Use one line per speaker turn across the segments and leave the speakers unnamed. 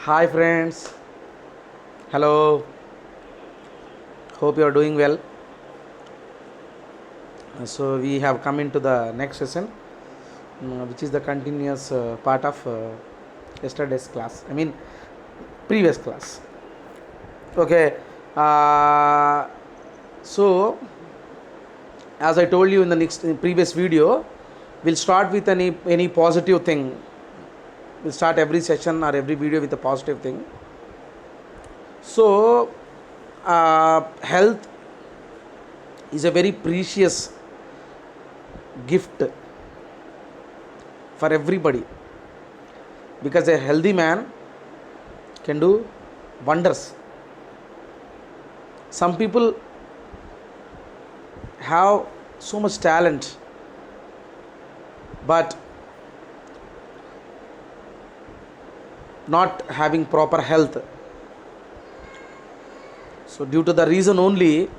Hi friends, hello, hope you are doing well. So we have come into the next session, which is the continuous part of yesterday's class, previous class. Okay, so as I told you in the previous video, we'll start with any positive thing. We'll start every session or every video with a positive thing. So health is a very precious gift for everybody, because a healthy man can do wonders. Some people have so much talent, but not having proper health. So due to the reason only,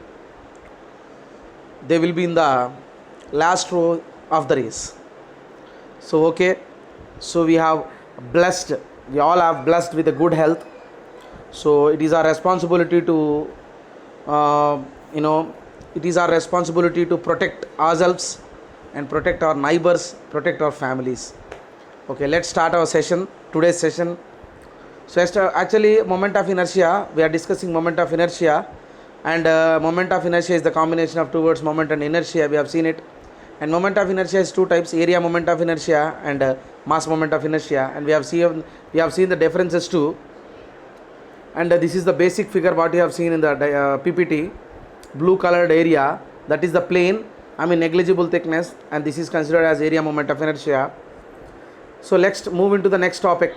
they will be in the last row of the race. So okay, so we all have blessed with a good health. So it is our responsibility to it is our responsibility to protect ourselves and protect our neighbors, protect our families. Okay, let's start our session, today's session. So actually, moment of inertia, we are discussing moment of inertia, and moment of inertia is the combination of two words, moment and inertia. We have seen it. And moment of inertia is two types: area moment of inertia and mass moment of inertia. And we have seen the differences too. And this is the basic figure what you have seen in the PPT. Blue colored area, that is the plane, negligible thickness, and this is considered as area moment of inertia. So let's move into the next topic.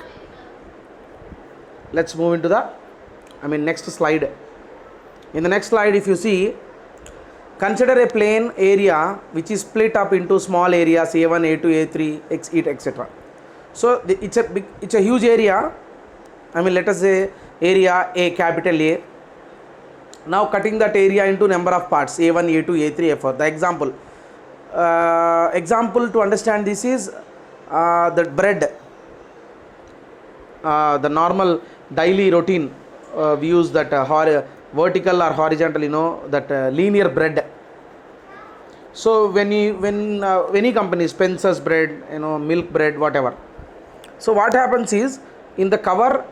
Let's move into the next slide. In the next slide, if you see, consider a plane area which is split up into small areas A1, A2, A3, etc. So it's a huge area. Let us say area A, capital A. Now cutting that area into number of parts A1, A2, A3, A4. The example to understand this is the bread. The normal daily routine, we use that vertical or horizontal, that linear bread. So when any company, Spencer's bread, milk bread, whatever. So what happens is, in the cover,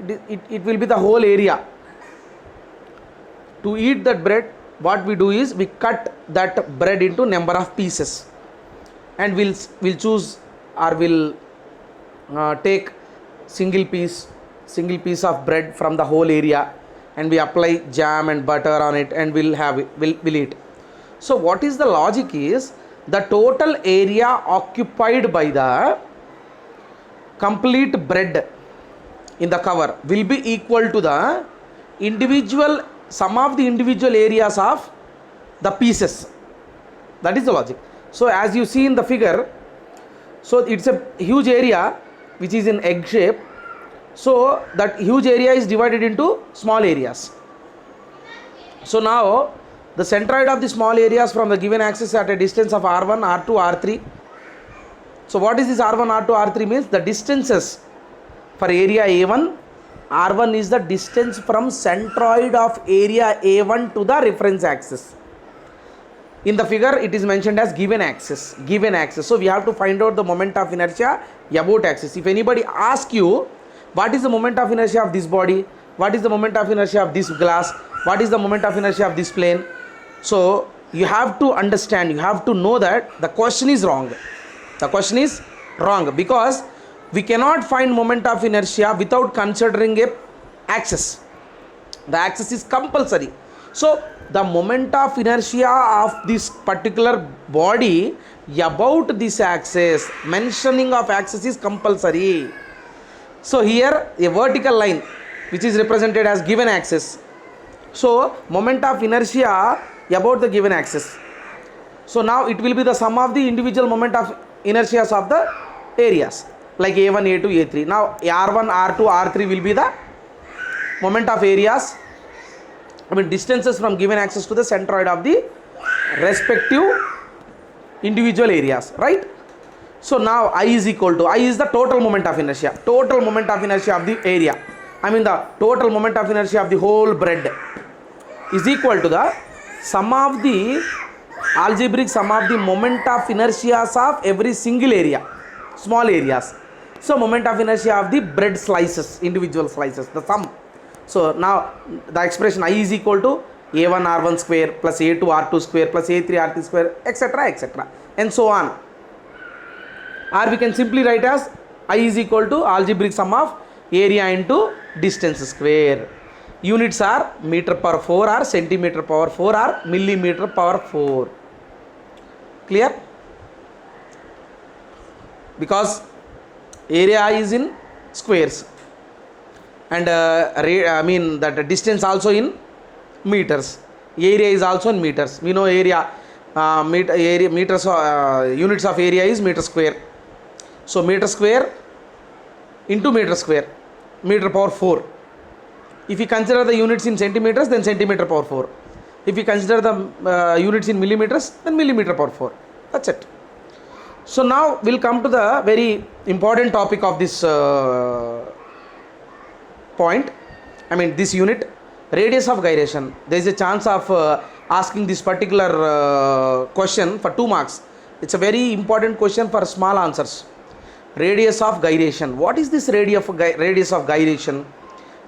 it will be the whole area. To eat that bread, what we do is we cut that bread into number of pieces, and we'll choose, or we'll take single piece of bread from the whole area, and we apply jam and butter on it, and we'll eat. So what is the logic is, the total area occupied by the complete bread in the cover will be equal to the sum of the individual areas of the pieces. That is the logic. So as you see in the figure, so it's a huge area which is in egg shape. So that huge area is divided into small areas. So now the centroid of the small areas from the given axis at a distance of R1, R2, R3. So what is this R1, R2, R3 means? The distances for area A1. R1 is the distance from centroid of area A1 to the reference axis. In the figure, it is mentioned as given axis. So we have to find out the moment of inertia about axis. If anybody asks you, what is the moment of inertia of this body? What is the moment of inertia of this glass? What is the moment of inertia of this plane? So you have to understand, you have to know that the question is wrong. The question is wrong, because we cannot find moment of inertia without considering a axis. The axis is compulsory. So the moment of inertia of this particular body about this axis, mentioning of axis is compulsory. So here a vertical line which is represented as given axis. So moment of inertia about the given axis. So now it will be the sum of the individual moment of inertias of the areas, like A1, A2, A3. Now R1, R2, R3 will be the moment of areas, distances from given axis to the centroid of the respective individual areas, right? So now I is equal to, I is the total moment of inertia. Total moment of inertia of the area. I mean the total moment of inertia of the whole bread is equal to the sum of the algebraic sum of the moment of inertias of every single area, small areas. So moment of inertia of the bread slices, individual slices, the sum. So now the expression I is equal to a1 r1 square plus a2 r2 square plus a3 r3 square, etc., etc., and so on. Or we can simply write as I is equal to algebraic sum of area into distance square. Units are meter per 4 or centimeter power 4 or millimeter power 4. Clear? Because area is in squares and I mean that distance also in meters. Area is also in meters. We know area, meters, units of area is meter square. So meter square into meter square, meter power 4. If you consider the units in centimeters, then centimeter power 4. If you consider the units in millimeters, then millimeter power 4. That's it. So now we'll come to the very important topic of this point. I mean this unit, radius of gyration. There is a chance of asking this particular question for 2 marks. It's a very important question for small answers. Radius of gyration. What is this radius of gyration?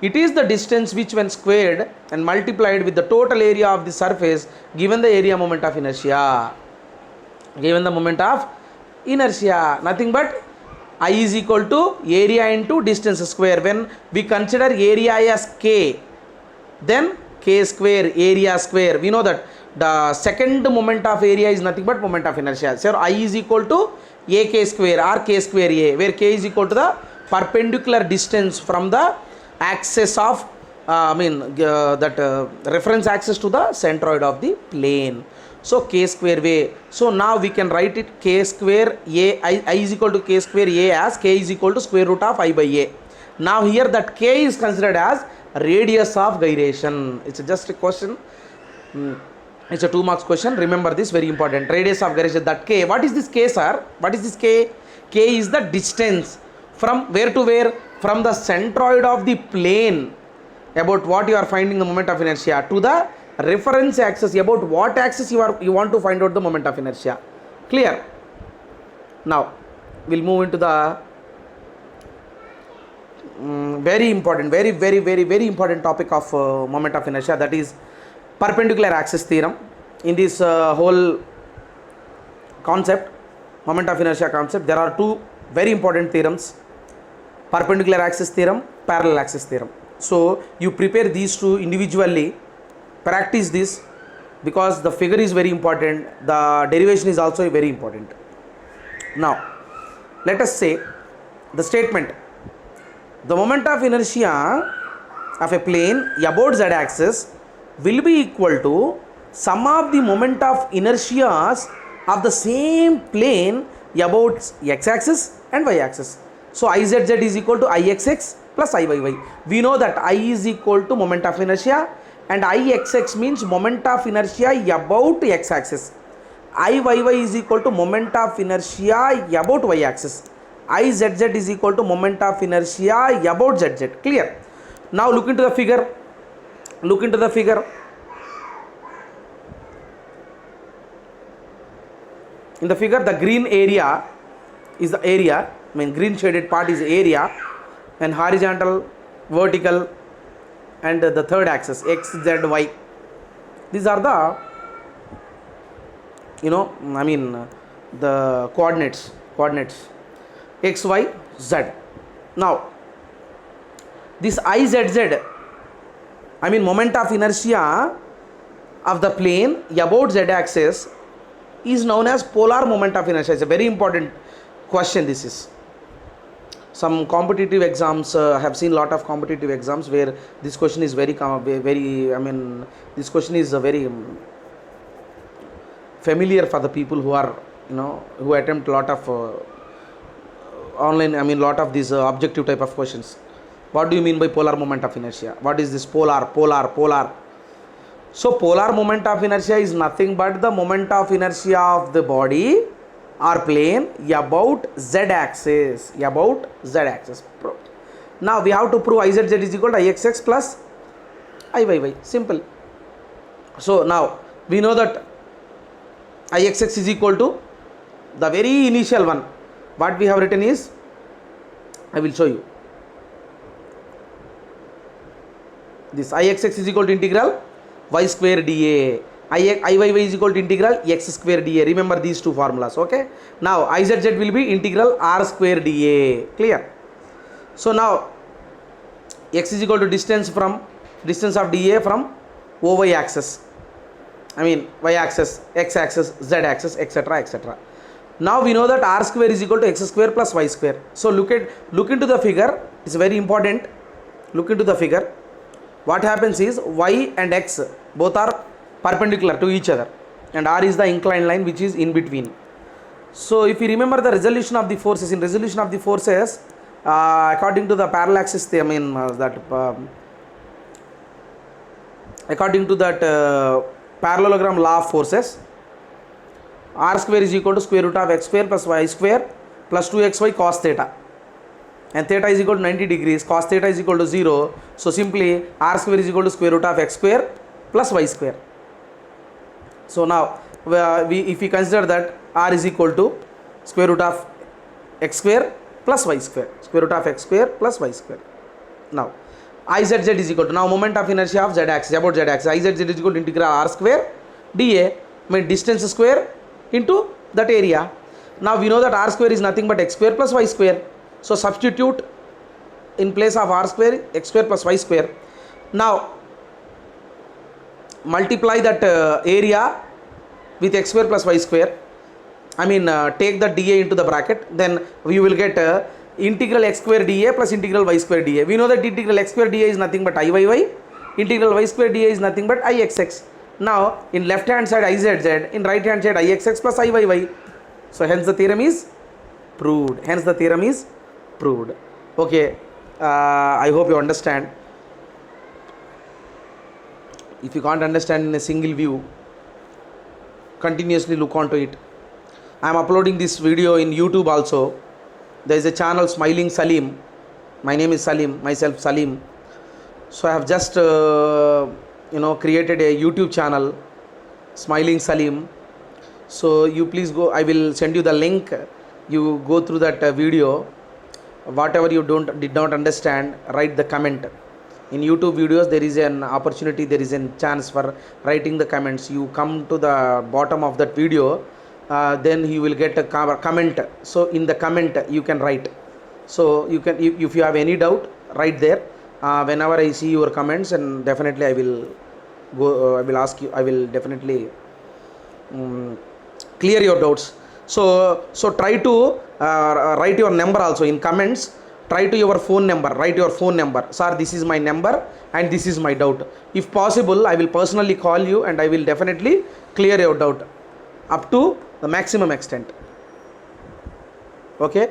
It is the distance which when squared and multiplied with the total area of the surface given the area moment of inertia. Given the moment of inertia. Nothing but I is equal to area into distance square. When we consider area as k, then k square, area square. We know that the second moment of area is nothing but moment of inertia. So I is equal to ak square or k square a, where k is equal to the perpendicular distance from the axis of reference axis to the centroid of the plane. So k square way. So now we can write it k square a, I is equal to k square a as k is equal to square root of I by a. Now here that k is considered as radius of gyration. It's just a question. It's a 2 marks question. Remember this, very important. Radius of gyration, that k. What is this k, sir? What is this k? K is the distance from where to where? From the centroid of the plane, about what you are finding the moment of inertia, to the reference axis, about what axis you want to find out the moment of inertia. Clear? Now we'll move into the very important, very important topic of moment of inertia, that is perpendicular axis theorem. In this whole concept, moment of inertia concept, there are 2 very important theorems: perpendicular axis theorem, parallel axis theorem. So you prepare these 2 individually, practice this, because the figure is very important, the derivation is also very important. Now let us say the statement: the moment of inertia of a plane about z axis will be equal to sum of the moment of inertias of the same plane about x axis and y axis. So izz is equal to ixx plus iyy. We know that I is equal to moment of inertia and ixx means moment of inertia about x axis. Iyy is equal to moment of inertia about y axis. Izz is equal to moment of inertia about zz. Clear? Now look into the figure. Look into the figure. In the figure, the green area is the area, I mean green shaded part is area, and horizontal, vertical, and the third axis x, z, y. These are the, the coordinates x, y, z. Now this izz, moment of inertia of the plane about z axis is known as polar moment of inertia. It's a very important question. This is some competitive exams. I have seen lot of competitive exams where this question is very this question is very familiar for the people who are who attempt lot of online, lot of these objective type of questions. What do you mean by polar moment of inertia? What is this polar? So polar moment of inertia is nothing but the moment of inertia of the body are plane about z axis, about z axis. Now we have to prove izz is equal to ixx plus iyy, simple. So now we know that ixx is equal to the very initial one. What we have written is, I will show you. This ixx is equal to integral y square dA, iyy is equal to integral x square dA. Remember these two formulas, okay? Now izz will be integral r square dA, clear? So now x is equal to distance of dA from OY axis, I mean y axis, x axis, z axis, etc., etc. Now we know that r square is equal to x square plus y square. So look into the figure. It's very important. Look into the figure. What happens is y and x both are perpendicular to each other, and r is the inclined line which is in between. So if you remember the resolution of the forces, according to the parallaxis, according to that parallelogram law of forces, r square is equal to square root of x square plus y square plus 2xy cos theta, and theta is equal to 90 degrees, cos theta is equal to 0. So simply r square is equal to square root of x square plus y square. So now if we consider that r is equal to square root of x square plus y square, square root of x square plus y square. Now izz is equal to, now moment of inertia of z axis, about z axis, izz is equal to integral r square dA, mean distance square into that area. Now we know that r square is nothing but x square plus y square. So substitute in place of r square x square plus y square. Now multiply that area with x square plus y square, I mean take the dA into the bracket, then we will get integral x square dA plus integral y square dA. We know that integral x square dA is nothing but iyy, integral y square dA is nothing but ixx. Now in left hand side izz, in right hand side ixx plus iyy. So hence the theorem is proved. Okay, I hope you understand. If you can't understand in a single view, continuously look onto it. I am uploading this video in YouTube also. There is a channel Smiling Salim. My name is Salim, myself Salim. So I have just created a YouTube channel, Smiling Salim. So you please go, I will send you the link. You go through that video. Whatever you did not understand, write the comment. In YouTube videos there is an opportunity, there is a chance for writing the comments. You come to the bottom of that video, then you will get a comment. So in the comment you can write. So you can, if you have any doubt, write there. Whenever I see your comments, and definitely I will go, I will ask you, I will definitely clear your doubts. So try to write your number also in comments. Try to your phone number, write your phone number. Sir, this is my number and this is my doubt. If possible, I will personally call you and I will definitely clear your doubt up to the maximum extent. Okay,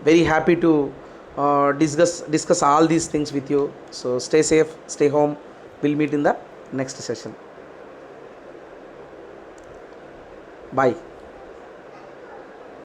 very happy to discuss all these things with you. So stay safe, stay home. We'll meet in the next session. Bye.